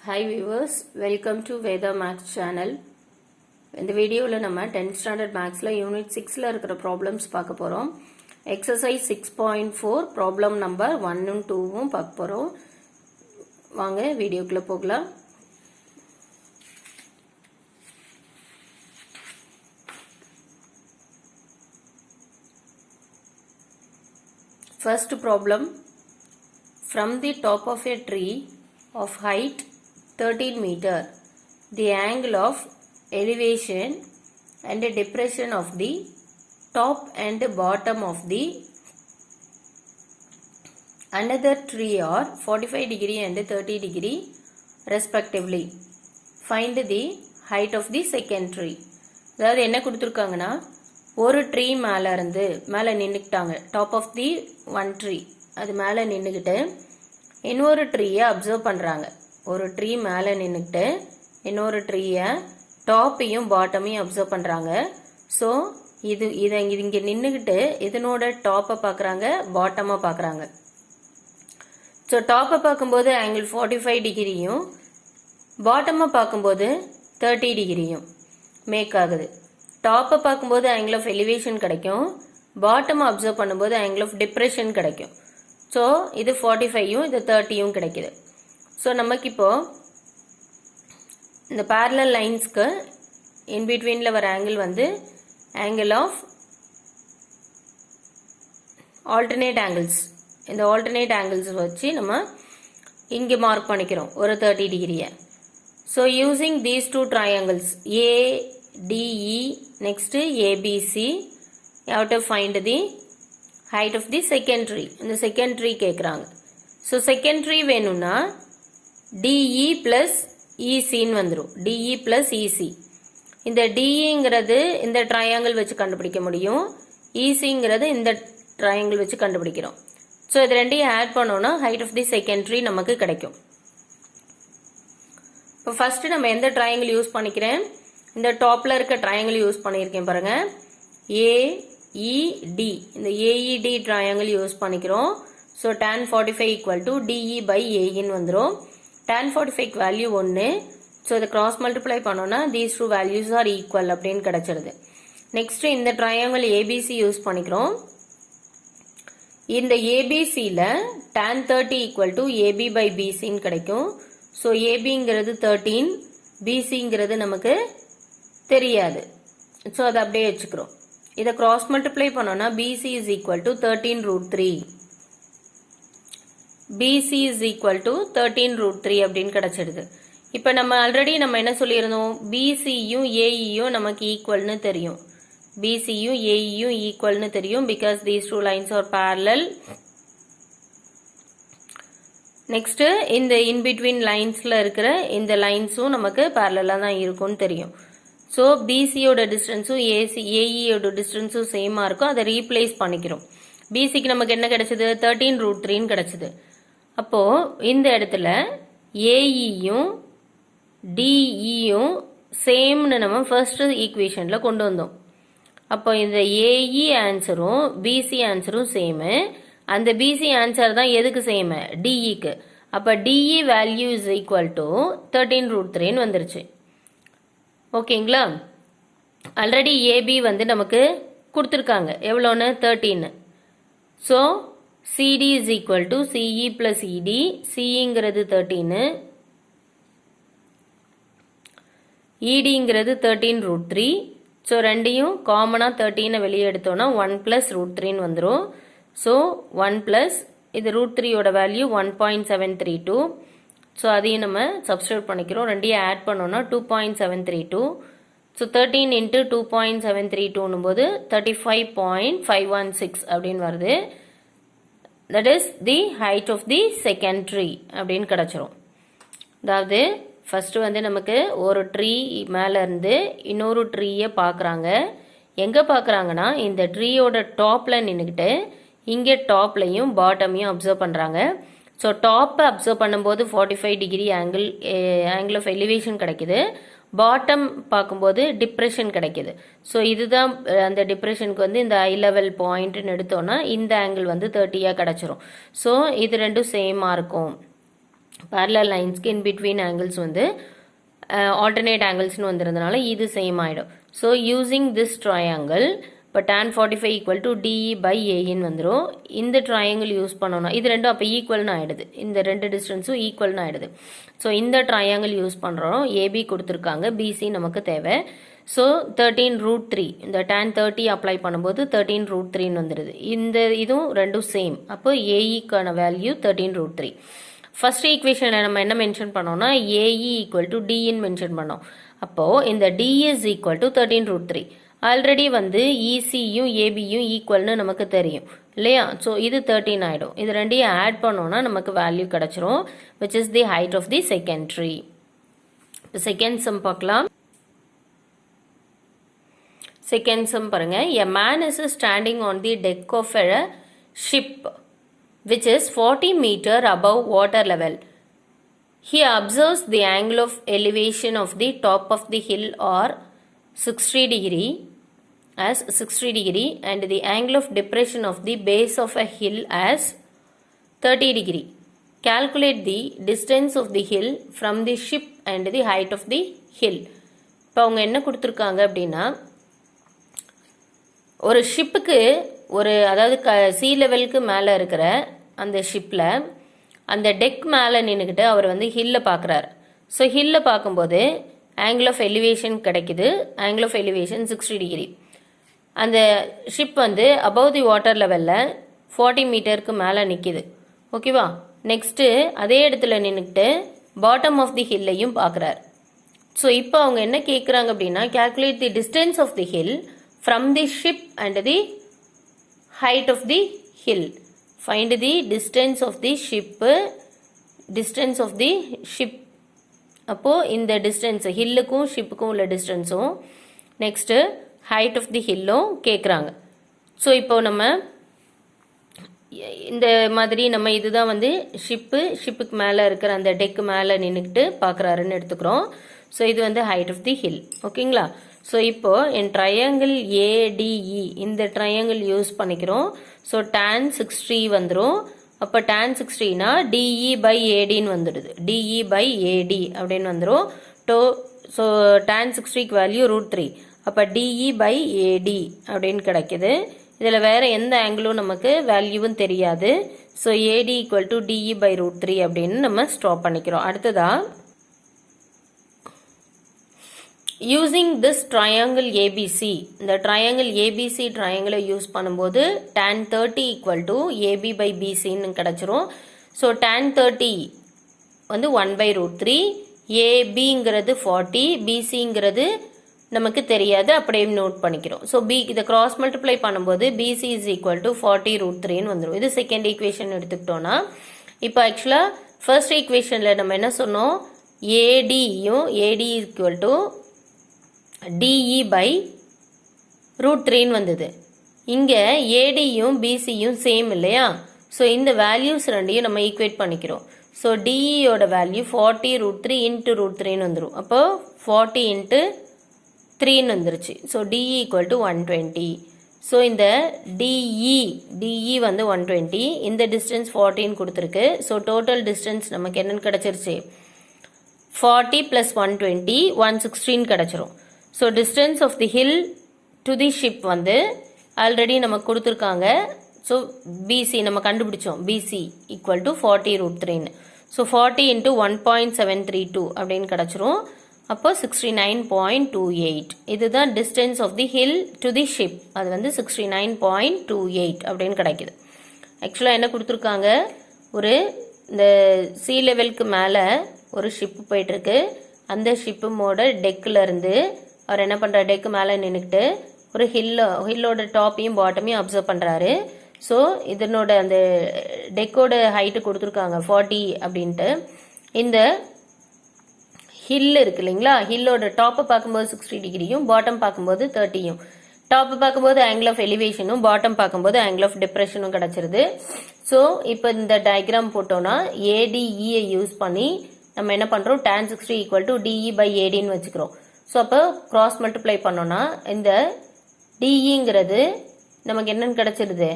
Hi viewers, welcome to Veda Maths channel. இந்த வீடியோவில் நம்ம 10th standard mathsல unit 6ல இருக்கிற problems பார்க்க போறோம். Exercise 6.4 problem number 1 and 2 பார்க்க போறோம். வாங்க வீடியோக்குள்ள போகலாம். First problem, from the top of a tree of height 13 meter, the angle of elevation and depression of the top and bottom of the another tree are 45 degree and 30 degree respectively. Find the height of the second tree. அதாவது என்ன கொடுத்துருக்காங்கன்னா ஒரு tree மேலே இருந்து மேலே நின்றுக்கிட்டாங்க. Top of the one tree அது மேலே நின்றுக்கிட்டு இன்னொரு ட்ரீயை அப்சர்வ் பண்ணுறாங்க. ஒரு ட்ரீ மேலே நின்றுக்கிட்டு இன்னொரு ட்ரீயை டாப்பையும் பாட்டமையும் அப்சர்வ் பண்ணுறாங்க. ஸோ இதை இங்கே நின்றுக்கிட்டு இதனோட டாப்பை பார்க்குறாங்க, பாட்டமாக பார்க்குறாங்க. ஸோ டாப்பை பார்க்கும்போது ஆங்கிள் 45 டிகிரியும் பாட்டமாக பார்க்கும்போது 30 டிகிரியும் மேக் ஆகுது. டாப்பை பார்க்கும்போது ஆங்கிள் ஆஃப் எலிவேஷன் கிடைக்கும், பாட்டமை அப்சர்வ் பண்ணும்போது ஆங்கிள் ஆஃப் டிப்ரெஷன் கிடைக்கும். ஸோ இது 45யும் இது 30யும் கிடைக்குது. ஸோ நமக்கு இப்போ இந்த parallel லைன்ஸ்க்கு இன்பிட்வீனில் வர ஆங்கிள் வந்து ஆங்கிள் ஆஃப் ஆல்டர்னேட் ஆங்கிள்ஸ். இந்த ஆல்டர்னேட் ஆங்கிள்ஸ் வச்சு நம்ம இங்கே மார்க் பண்ணிக்கிறோம் ஒரு 30 டிகிரியை. So using these two triangles ADE next ABC, you have to find the height of the second tree. இந்த second tree கேட்குறாங்க. ஸோ second tree வேணும்னா DE plus EC வந்துடும். DE plus EC. இந்த DEங்கிறது இந்த ட்ரையாங்கிள் வச்சு கண்டுபிடிக்க முடியும், ECங்கிறது இந்த ட்ரையாங்கிள் வச்சு கண்டுபிடிக்கிறோம். ஸோ இது ரெண்டையும் ஆட் பண்ணோன்னா height of the second tree நமக்கு கிடைக்கும். இப்போ ஃபர்ஸ்ட் நம்ம எந்த ட்ரையாங்கிள் யூஸ் பண்ணிக்கிறேன், இந்த டாப்ல இருக்க ட்ரையாங்கிள் யூஸ் பண்ணியிருக்கேன் பாருங்க, AED. இந்த AED ட்ரையாங்கிள் யூஸ் பண்ணிக்கிறோம். So tan 45 equal to DE by AEன்னு வந்துடும். tan 45 value 1. ஸோ இதை கிராஸ் மல்டிப்ளை பண்ணோன்னா these two values are equal அப்படின்னு கிடைச்சிருது. நெக்ஸ்ட் இந்த ட்ரையாங்கிள் ABC யூஸ் பண்ணிக்கிறோம். இந்த ABCல tan 30 equal to AB by BCன்னு கிடைக்கும். ஸோ ABங்கிறது 13, BCங்கிறது நமக்கு தெரியாது. ஸோ அதை அப்படியே வச்சுக்கிறோம். இதை கிராஸ் மல்டிப்ளை பண்ணோம்னா BC is equal to 13√3. BC is equal to 13√3 அப்படின்னு கிடைச்சிடுது. இப்போ நம்ம ஆல்ரெடி நம்ம என்ன சொல்லியிருந்தோம், BCயும் AEயும் நமக்கு ஈக்குவல்னு தெரியும். BCயும் AEயும் ஈக்குவல்னு தெரியும் because these two lines are parallel. Next இந்த இன்பிட்வீன் லைன்ஸ்ல இருக்கிற இந்த லைன்ஸும் நமக்கு parallel-ஆ தான் இருக்கும்னு தெரியும். ஸோ பிசியோட டிஸ்டன்ஸும் ஏஇயோட டிஸ்டன்ஸும் சேமாக இருக்கும். அதை ரீப்ளேஸ் பண்ணிக்கிறோம். பிசிக்கு நமக்கு என்ன கிடைச்சது, 13√3ன்னு கிடைச்சது. அப்போது இந்த இடத்துல ஏஇயும் டிஇயும் சேம்னு நம்ம ஃபர்ஸ்ட் ஈக்குவேஷனில் கொண்டு வந்தோம். அப்போ இந்த ஏஇ ஆன்சரும் பிசி ஆன்சரும் சேமு. அந்த பிசி ஆன்சர் தான் எதுக்கு சேமு, டிஇக்கு. அப்போ DE value is equal to 13√3ன்னு வந்துருச்சு. ஓகேங்களா. ஆல்ரெடி ஏபி வந்து நமக்கு கொடுத்துருக்காங்க எவ்வளோன்னு, 13. So CD is equal to CE plus ED. சிஇங்கிறது 13, இடிங்கிறது 13√3. ஸோ ரெண்டையும் காமனாக 13 வெளியே எடுத்தோன்னா 1 + √3ன்னு வந்துடும். ஸோ 1 + இது √3யோட வேல்யூ 1.732. ஸோ அதையும் நம்ம சப்ஸ்டியூட் பண்ணிக்கிறோம். ரெண்டையும் ஆட் பண்ணோன்னா 2.732. ஸோ 13 × 2.732ன்னும் போது 35.516 அப்படின்னு வருது. That is the height of the second tree அப்படின்னு கிடச்சிரும். அதாவது ஃபர்ஸ்ட் வந்து நமக்கு ஒரு ட்ரீ மேலே இருந்து இன்னொரு ட்ரீயை பார்க்குறாங்க. எங்கே பார்க்குறாங்கன்னா இந்த ட்ரீயோட டாப்பில் நின்றுக்கிட்டு இங்கே டாப்லையும் பாட்டமையும் அப்சர்வ் பண்ணுறாங்க. ஸோ டாப்பை அப்சர்வ் பண்ணும்போது 45 டிகிரி ஆங்கிள் ஆஃப் எலிவேஷன் கிடைக்குது. பாட்டம் பார்க்கும்போது டிப்ரெஷன் கிடைக்குது. ஸோ இதுதான் அந்த டிப்ரெஷனுக்கு வந்து இந்த ஐ லெவல் பாயிண்ட்னு எடுத்தோன்னா இந்த ஆங்கிள் வந்து 30யாக கிடச்சிரும். ஸோ இது ரெண்டும் சேமாக இருக்கும் parallel linesக்கு in between angles வந்து alternate angles-னு வந்திருந்தனால இது சேம் ஆயிடும். ஸோ யூசிங் திஸ் ட்ரையாங்கிள் இப்போ tan 45 equal to DE by ஏன்னு வந்துடும். இந்த ட்ரையாங்கிள் யூஸ் பண்ணோம்னா இது ரெண்டும் அப்போ ஈக்குவல்னு ஆகிடுது. இந்த ரெண்டு டிஸ்டன்ஸும் ஈக்குவல்னு ஆகிடுது. ஸோ இந்த ட்ரையாங்கிள் யூஸ் பண்ணுறோம். ஏபி கொடுத்துருக்காங்க, பிசி நமக்கு தேவை. ஸோ 13√3 இந்த tan 30 அப்ளை பண்ணும்போது 13√3ன்னு வந்துடுது. இந்த இதுவும் ரெண்டும் சேம். அப்போ ஏஇக்கான வேல்யூ 13√3. ஃபர்ஸ்ட் ஈக்குவேஷனில் நம்ம என்ன மென்ஷன் பண்ணோம்னா ஏஇ ஈக்குவல் டு டின்னு மென்ஷன் பண்ணோம். அப்போது இந்த D is equal to 13√3. Already வந்து இசியும் ஏபியும் ஈக்குவல்னு நமக்கு தெரியும் இல்லையா? ஸோ இது 13 ஆகிடும். இது ரெண்டையும் ஆட் பண்ணோன்னா நமக்கு வேல்யூ கிடச்சிரும், which is the height of the second tree. இப்போ செகண்ட் சம் பார்க்கலாம். செகண்ட் சம் பாருங்க. A man is standing on the deck of a ship which is 40 meter above water level. He observes the angle of elevation of the top of the hill or 60 degree as 60 degree and the angle of depression of the base of a hill as 30 degree. Calculate the distance of the hill from the ship and the height of the hill. இப்போ அவங்க என்ன கொடுத்துருக்காங்க அப்படின்னா ஒரு ஷிப்புக்கு அதாவது C லெவலுக்கு மேலே இருக்கிற அந்த ஷிப்பில் அந்த டெக் மேலே நின்றுக்கிட்டு அவர் வந்து ஹில்லை பார்க்குறாரு. ஸோ ஹில்லை பார்க்கும்போது ஆங்கிள் ஆஃப் எலிவேஷன் கிடைக்குது. Angle of elevation 60 degree. அந்த ஷிப் வந்து அபவ் தி வாட்டர் லெவலில் 40 மீட்டருக்கு மேலே நிற்கிது. ஓகேவா? நெக்ஸ்ட்டு அதே இடத்துல நின்றுக்கிட்டு பாட்டம் ஆஃப் தி ஹில்லையும் பார்க்குறாரு. ஸோ இப்போ அவங்க என்ன கேட்குறாங்க அப்படின்னா calculate the distance of the hill from the ship and the height of the hill. Find the distance of the ship. அப்போ இந்த டிஸ்டன்ஸ் ஹில்லுக்கும் ஷிப்புக்கும் உள்ள டிஸ்டன்ஸும் நெக்ஸ்ட்டு ஹைட் ஆஃப் தி ஹில்லும் கேட்குறாங்க. ஸோ இப்போ நம்ம இந்த மாதிரி நம்ம இதுதான் வந்து ஷிப்புக்கு மேலே இருக்கிற அந்த டெக்கு மேலே நின்றுக்கிட்டு பார்க்குறாருன்னு எடுத்துக்கிறோம். ஸோ இது வந்து ஹைட் ஆஃப் தி ஹில். ஓகேங்களா? ஸோ இப்போ என் ட்ரையாங்கிள் ஏடிஇ இந்த ட்ரையாங்கிள் யூஸ் பண்ணிக்கிறோம். ஸோ tan 60 வந்துடும். அப்போ tan 60னா டிஇ பை ஏடின்னு வந்துடுது. டிஇ பை ஏடி அப்படின்னு வந்துடும். ஸோ tan 60க்கு வேல்யூ √3. அப்போ டிஇ பை ஏடி அப்படின்னு கிடைக்குது. இதில் வேறு எந்த ஆங்கிளும் நமக்கு வேல்யூவும் தெரியாது. So AD equal to DE by √3 அப்படின்னு நம்ம ஸ்டாப் பண்ணிக்கிறோம். அடுத்ததா யூசிங் திஸ் ட்ரையாங்கிள் ஏபிசி இந்த ட்ரையாங்கிள் ஏபிசி ட்ரையாங்கிளை யூஸ் பண்ணும்போது tan 30 equal to AB by பிசின்னு கிடச்சிரும். ஸோ tan 30 வந்து 1/√3, ஏபிங்கிறது 40, பிசிங்கிறது நமக்கு தெரியாது, அப்படியே நோட் பண்ணிக்கிறோம். ஸோ இதை கிராஸ் மல்டிப்ளை பண்ணும்போது பிசி இஸ் ஈக்குவல் டு 40√3ன்னு வந்துடும். இது செகண்ட் ஈக்குவேஷன் எடுத்துக்கிட்டோன்னா இப்போ ஆக்சுவலாக ஃபர்ஸ்ட் ஈக்குவேஷனில் நம்ம என்ன சொன்னோம், AD equal to DE by √3ன்னு வந்தது. இங்கே ஏடியும் பிசியும் சேம் இல்லையா? ஸோ இந்த வேல்யூஸ் ரெண்டையும் நம்ம ஈக்குவேட் பண்ணிக்கிறோம். ஸோ டிஇயோட வேல்யூ 40√3 இன்ட்டு √3ன்னு வந்துடும். அப்போ 40 இன்ட்டு 3ன்னு வந்துருச்சு. So DE equal to 120. So இந்த டிஇ வந்து 120, இந்த டிஸ்டன்ஸ் 40ன்னு கொடுத்துருக்கு. ஸோ டோட்டல் டிஸ்டன்ஸ் நமக்கு என்னன்னு கிடச்சிருச்சு, 40 + 120 116 கிடச்சிரும். So distance of the hill to the ship வந்து ஆல்ரெடி நமக்கு கொடுத்துருக்காங்க. ஸோ பிசி நம்ம கண்டுபிடிச்சோம், பிசி ஈக்குவல் டு 40√3ன்னு. ஸோ 40 இன்ட்டு 1.732 அப்படின்னு கிடச்சிரும். அப்போ 69.28. இதுதான் distance of the hill to the ship. அது வந்து 69.28 அப்படின்னு கிடைக்குது. ஆக்சுவலாக என்ன கொடுத்துருக்காங்க, இந்த சி லெவலுக்கு மேலே ஒரு ஷிப்பு போயிட்டுருக்கு. அந்த ஷிப்புமோட டெக்கில் இருந்து அவர் என்ன பண்ணுறாரு, டெக்கு மேலே நின்றுக்கிட்டு ஒரு ஹில்லோட டாப்பையும் பாட்டமையும் அப்சர்வ் பண்ணுறாரு. ஸோ இதனோட அந்த டெக்கோட ஹைட்டு கொடுத்துருக்காங்க 40 அப்படின்ட்டு. இந்த ஹில் இருக்கு இல்லைங்களா, ஹில்லோட டாப்பை பார்க்கும்போது 60 டிகிரியும் பாட்டம் பார்க்கும்போது 30யும். டாப் பார்க்கும்போது ஆங்கிள் ஆஃப் எலிவேஷனும் பாட்டம் பார்க்கும்போது ஆங்கிள் ஆஃப் டிப்ரெஷனும் கிடச்சிருது. ஸோ இப்போ இந்த டயக்ராம் போட்டோன்னா ஏடிஇயை யூஸ் பண்ணி நம்ம என்ன பண்ணுறோம், tan 60 equal to DE by ஏடின்னு வச்சுக்கிறோம். ஸோ அப்போ கிராஸ் மல்டிப்ளை பண்ணோன்னா இந்த டிஇங்கிறது நமக்கு என்னன்னு கிடச்சிருது,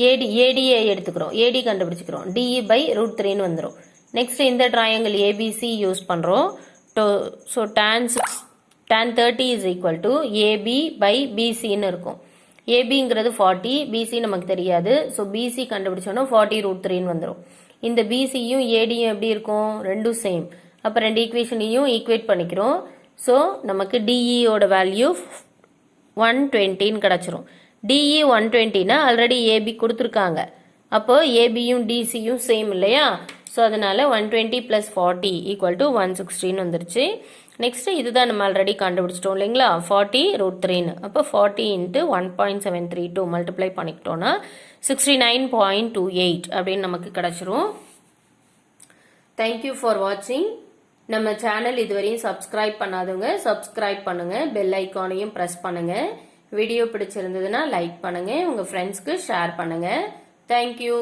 ஏடியை எடுத்துக்கிறோம், ஏடி கண்டுபிடிச்சிக்கிறோம், டிஇ பை ரூட் 3ன்னு வந்துடும். நெக்ஸ்ட் இந்த ட்ரையாங்கிள் ஏபிசி யூஸ் பண்ணுறோம். So tan 30 is equal to AB by பிசின்னு இருக்கும். ஏபிங்கிறது 40, பிசி நமக்கு தெரியாது. ஸோ பிசி கண்டுபிடிச்சோன்னா 40 ரூட் 3ன்னு வந்துடும். இந்த பிசியும் ஏடியும் எப்படி இருக்கும், ரெண்டும் சேம். அப்போ ரெண்டு ஈக்குவேஷனையும் ஈக்குவேட் பண்ணிக்கிறோம். ஸோ நமக்கு டிஇயோட வேல்யூ 120ன்னு கிடச்சிரும். டிஇ 120னா ஆல்ரெடி ஏபி கொடுத்துருக்காங்க. அப்போ ஏபியும் டிசியும் சேம் இல்லையா? ஸோ அதனால 120 + 40 = 160ன்னு வந்துருச்சு. நெக்ஸ்ட் இதுதான் நம்ம ஆல்ரெடி கண்டுபிடிச்சிட்டோம் இல்லைங்களா, 40 ரூட் 3ன்னு. அப்போ 40 × 1.732 மல்டிப்ளை பண்ணிக்கிட்டோன்னா 69.28 அப்படின்னு நமக்கு கிடச்சிரும். தேங்க்யூ ஃபார் வாட்சிங். நம்ம சேனல் இதுவரையும் சப்ஸ்கிரைப் பண்ணாதவங்க சப்ஸ்கிரைப் பண்ணுங்க, பெல் ஐக்கானையும் ப்ரெஸ் பண்ணுங்க. வீடியோ பிடிச்சிருந்ததுன்னா லைக் பண்ணுங்க, உங்க ஃப்ரெண்ட்ஸ்க்கு ஷேர் பண்ணுங்க. தேங்க்யூ.